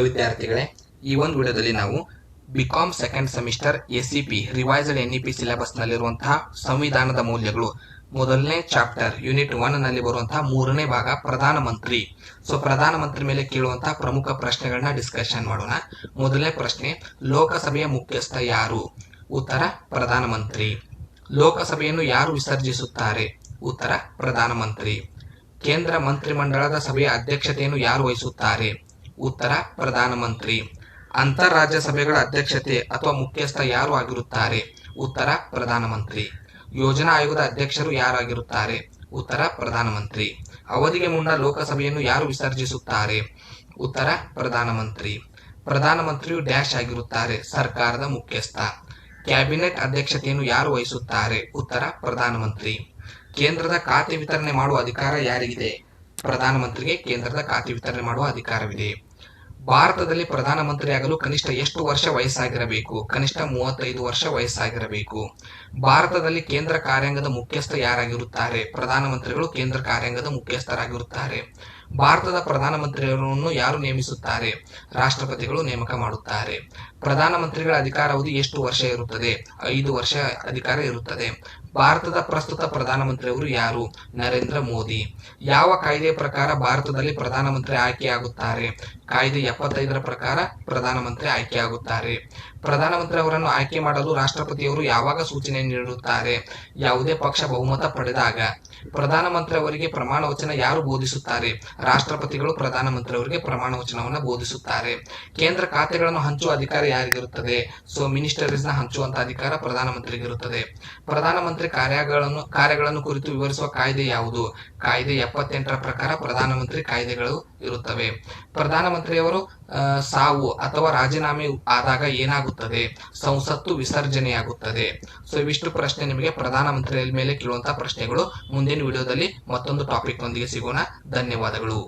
ವಿದ್ಯಾರ್ಥಿಗಳೇ, ಈ ಒಂದು ವಿಡಿಯೋದಲ್ಲಿ ನಾವು BCom second semester ACP revised NEP syllabus ನಲ್ಲಿರುವಂತಹ ಸಂವಿಧಾನದ ಮೌಲ್ಯಗಳು ಮೊದಲನೇ ಚಾಪ್ಟರ್ ಯೂನಿಟ್ 1 ನಲ್ಲಿ ಬರುವಂತಹ ಮೂರನೇ ಭಾಗ ಪ್ರಧಾನಮಂತ್ರಿ. ಪ್ರಧಾನಮಂತ್ರಿ ಮೇಲೆ ಕೇಳುವಂತಹ ಪ್ರಮುಖ ಪ್ರಶ್ನೆಗಳನ್ನ ಡಿಸ್ಕಷನ್ ಮಾಡೋಣ. ಮೊದಲನೇ ಪ್ರಶ್ನೆ, ಲೋಕಸಭೆಯ ಮುಖ್ಯಸ್ಥ ಯಾರು? ಉತ್ತರ ಪ್ರಧಾನಮಂತ್ರಿ. ಲೋಕಸಭೆಯನ್ನು ಯಾರು ವಿಸರ್ಜಿಸುತ್ತಾರೆ? ಉತ್ತರ ಪ್ರಧಾನಮಂತ್ರಿ. ಕೇಂದ್ರ ಮಂತ್ರಿಮಂಡಲದ ಸಭೆಯ ಅಧ್ಯಕ್ಷತೆಯನ್ನು ಯಾರು ವಹಿಸುತ್ತಾರೆ? ಉತ್ತರ ಪ್ರಧಾನಮಂತ್ರಿ. ಅಂತಾರಾಜ್ಯ ಸಭೆಗಳ ಅಧ್ಯಕ್ಷತೆ ಅಥವಾ ಮುಖ್ಯಸ್ಥ ಯಾರು ಆಗಿರುತ್ತಾರೆ? ಉತ್ತರ ಪ್ರಧಾನಮಂತ್ರಿ. ಯೋಜನಾ ಆಯೋಗದ ಅಧ್ಯಕ್ಷರು ಯಾರಾಗಿರುತ್ತಾರೆ? ಉತ್ತರ ಪ್ರಧಾನಮಂತ್ರಿ. ಅವಧಿಗೆ ಮುನ್ನ ಲೋಕಸಭೆಯನ್ನು ಯಾರು ವಿಸರ್ಜಿಸುತ್ತಾರೆ? ಉತ್ತರ ಪ್ರಧಾನಮಂತ್ರಿ. ಪ್ರಧಾನಮಂತ್ರಿಯು ಡ್ಯಾಶ್ ಆಗಿರುತ್ತಾರೆ? ಸರ್ಕಾರದ ಮುಖ್ಯಸ್ಥ. ಕ್ಯಾಬಿನೆಟ್ ಅಧ್ಯಕ್ಷತೆಯನ್ನು ಯಾರು ವಹಿಸುತ್ತಾರೆ? ಉತ್ತರ ಪ್ರಧಾನಮಂತ್ರಿ. ಕೇಂದ್ರದ ಖಾತೆ ವಿತರಣೆ ಮಾಡುವ ಅಧಿಕಾರ ಯಾರಿಗಿದೆ? ಪ್ರಧಾನಮಂತ್ರಿಗೆ ಕೇಂದ್ರದ ಖಾತೆ ವಿತರಣೆ ಮಾಡುವ ಅಧಿಕಾರವಿದೆ. ಭಾರತದಲ್ಲಿ ಪ್ರಧಾನಮಂತ್ರಿ ಆಗಲು ಕನಿಷ್ಠ ಎಷ್ಟು ವರ್ಷ ವಯಸ್ಸಾಗಿರಬೇಕು? ಕನಿಷ್ಠ 35 ವರ್ಷ ವಯಸ್ಸಾಗಿರಬೇಕು. ಭಾರತದಲ್ಲಿ ಕೇಂದ್ರ ಕಾರ್ಯಾಂಗದ ಮುಖ್ಯಸ್ಥ ಯಾರಾಗಿರುತ್ತಾರೆ? ಪ್ರಧಾನಮಂತ್ರಿಗಳು ಕೇಂದ್ರ ಕಾರ್ಯಾಂಗದ ಮುಖ್ಯಸ್ಥರಾಗಿರುತ್ತಾರೆ. ಭಾರತದ ಪ್ರಧಾನಮಂತ್ರಿಯವರನ್ನು ಯಾರು ನೇಮಿಸುತ್ತಾರೆ? ರಾಷ್ಟ್ರಪತಿಗಳು ನೇಮಕ ಮಾಡುತ್ತಾರೆ. ಪ್ರಧಾನಮಂತ್ರಿಗಳ ಅಧಿಕಾರಾವಧಿ ಎಷ್ಟು ವರ್ಷ ಇರುತ್ತದೆ? 5 ವರ್ಷ ಅಧಿಕಾರ ಇರುತ್ತದೆ. ಭಾರತದ ಪ್ರಸ್ತುತ ಪ್ರಧಾನಮಂತ್ರಿಯವರು ಯಾರು? ನರೇಂದ್ರ ಮೋದಿ. ಯಾವ ಕಾಯ್ದೆಯ ಪ್ರಕಾರ ಭಾರತದಲ್ಲಿ ಪ್ರಧಾನಮಂತ್ರಿ ಆಯ್ಕೆಯಾಗುತ್ತಾರೆ? ಕಾಯ್ದೆ 75ರ ಪ್ರಕಾರ ಪ್ರಧಾನಮಂತ್ರಿ ಆಯ್ಕೆಯಾಗುತ್ತಾರೆ. ಪ್ರಧಾನಮಂತ್ರಿ ಅವರನ್ನು ಆಯ್ಕೆ ಮಾಡಲು ರಾಷ್ಟ್ರಪತಿಯವರು ಯಾವಾಗ ಸೂಚನೆ ನೀಡುತ್ತಾರೆ? ಯಾವುದೇ ಪಕ್ಷ ಬಹುಮತ ಪಡೆದಾಗ. ಪ್ರಧಾನಮಂತ್ರಿ ಅವರಿಗೆ ಪ್ರಮಾಣ ವಚನ ಯಾರು ಬೋಧಿಸುತ್ತಾರೆ? ರಾಷ್ಟ್ರಪತಿಗಳು ಪ್ರಧಾನಮಂತ್ರಿ ಅವರಿಗೆ ಪ್ರಮಾಣ ವಚನವನ್ನು ಬೋಧಿಸುತ್ತಾರೆ. ಕೇಂದ್ರ ಖಾತೆಗಳನ್ನು ಹಂಚುವ ಅಧಿಕಾರ ಯಾರಿಗಿರುತ್ತದೆ? ಮಿನಿಸ್ಟರೀಸ್ ನ ಹಂಚುವಂತ ಅಧಿಕಾರ ಪ್ರಧಾನಮಂತ್ರಿಗೆ ಇರುತ್ತದೆ. ಪ್ರಧಾನಮಂತ್ರಿ ಕಾರ್ಯಗಳನ್ನು ಕುರಿತು ವಿವರಿಸುವ ಕಾಯ್ದೆ ಯಾವುದು? ಕಾಯ್ದೆ 78ರ ಪ್ರಕಾರ ಪ್ರಧಾನಮಂತ್ರಿ ಕಾಯ್ದೆಗಳು ಇರುತ್ತವೆ. ಪ್ರಧಾನಮಂತ್ರಿಯವರು ಸಾವು ಅಥವಾ ರಾಜೀನಾಮೆ ಆದಾಗ ಏನಾಗುತ್ತದೆ? ಸಂಸತ್ತು ವಿಸರ್ಜನೆಯಾಗುತ್ತದೆ. ಇವಿಷ್ಟು ಪ್ರಶ್ನೆ ನಿಮಗೆ ಪ್ರಧಾನಮಂತ್ರಿ ಮೇಲೆ ಕೇಳುವಂತಹ ಪ್ರಶ್ನೆಗಳು. ಮುಂದಿನ ವಿಡಿಯೋದಲ್ಲಿ ಮತ್ತೊಂದು ಟಾಪಿಕ್ ನೊಂದಿಗೆ ಸಿಗೋಣ. ಧನ್ಯವಾದಗಳು.